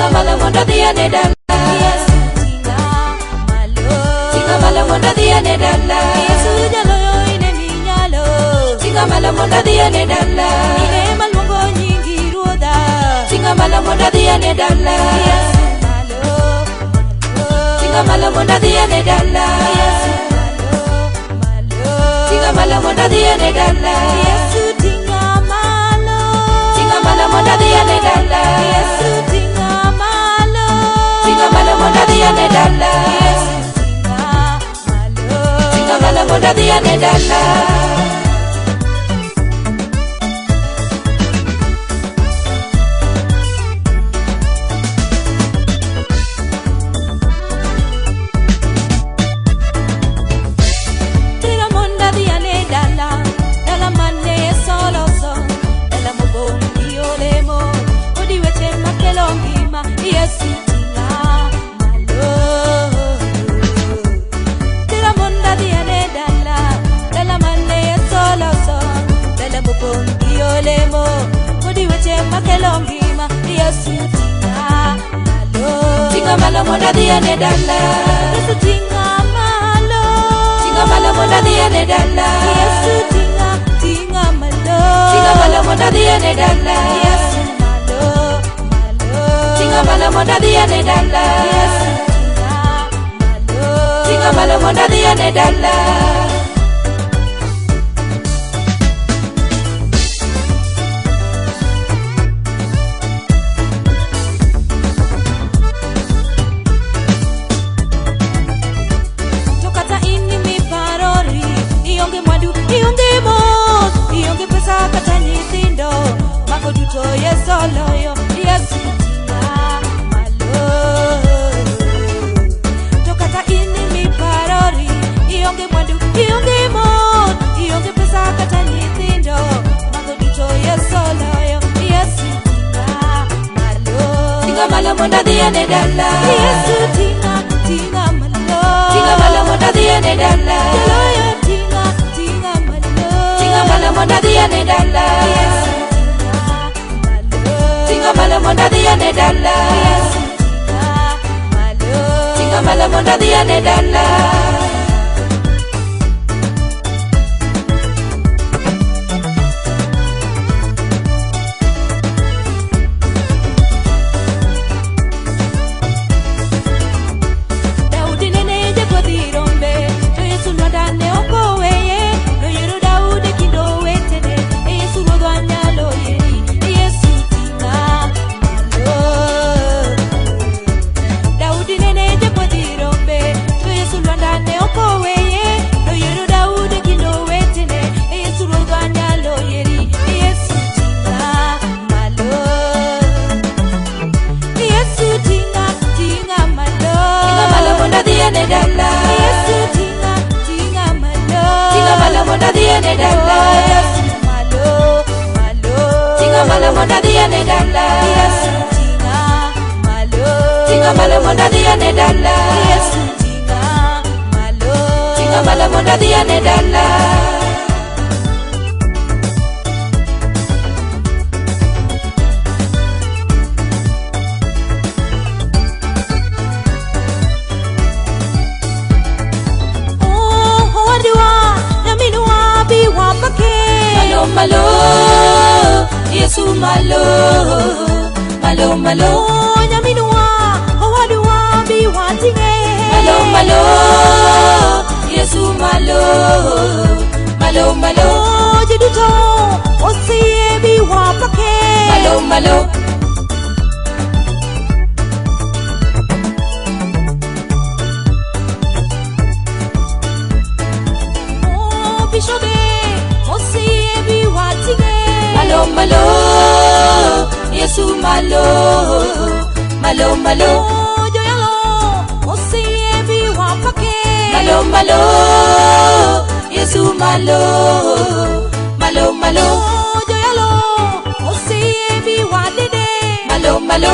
Tinga malo monda dia ne dalla. Yesu tinga malo. Tinga malo monda dia ne dalla. Yesu jalo yo ine minyalo. Tinga malo monda dia ne dalla. Ine malungo nyingi ruoda. Tinga malo monda dia ne dalla. Yesu malo malo. Tinga malo monda dia ne dalla. Yesu malo malo. Tinga malo monda dia ne dalla. Yesu tinga malo. Tinga malo monda dia ne dalla. Yesu tinga malo. Tinga malo monda dia ne dalla. Yesu tinga malo. Tinga malo monda dia ne dalla. Yesu tinga malo. Tira monda diane dalla. Dalla manne solo so. Dalla mupongi olemo. Kodi weche makelongima. Yesu tinga malo. Tinga malo monda diane dalla. Yesu tinga malo. Tinga malo monda diane dalla. Yesu tinga malo. Tinga malo monda diane dalla. Yesu malo malo. Tinga malo monda diane dalla. Yesu tinga malo. Tinga malo monda diane dalla. Tokata ini mi parori. Ionge mwandu, ionge mos. Ionge pesa kata nyithindo. Mago duto Yesu loyo. Yesu tinga malo. Tokata ini mi parori. Ionge mwandu, ionge mos. Ionge pesa kata nyithindo. Mago duto Yesu loyo. Yesu tinga malo. Tinga malo monda diane dalla. Yesu tinga malo. Tinga malo monda diane dalla. Loyo tinga malo. Tinga malo monda diane dalla. Yesu tinga malo. Tinga malo monda diane dalla. Yesu tinga malo. Tinga malo monda diane dalla. Daudi nene je kodirombe. To Yesu lwadane okoweye. No yero Daudi kindo wetene. Yesu lwadanya loyeri. Yesu tinga malo. Daudi nene je kodirombe. To Yesu lwadane okoweye. No yero Daudi kindo wetene. Yesu lwadanya loyeri. Yesu tinga malo. Yesu tinga malo. Tinga malo monda diane dalla. Yesu tinga malo. Tinga malo monda diane dalla. Yesu malo malo. Tinga malo monda diane dalla. Yesu tinga malo. Tinga malo monda diane dalla. Yesu tinga malo. Tinga malo monda diane dalla. Oh wadiwa naminwa biwa pake. Malo malo, Yesu malo. Malo malo, Oh naminwa wadiwa biwa tinge. malo malo, Yesu malo. Malo malo, Oh jiduto osie biwa pake. malo malo. Oh bishobe osie biwa tinge. Malo malo, Yesu malo. Malo malo, Oh joyalo osie biwa pake. malo malo, Yesu malo. Malo malo, Oh joyalo osie biwa dede. malo malo.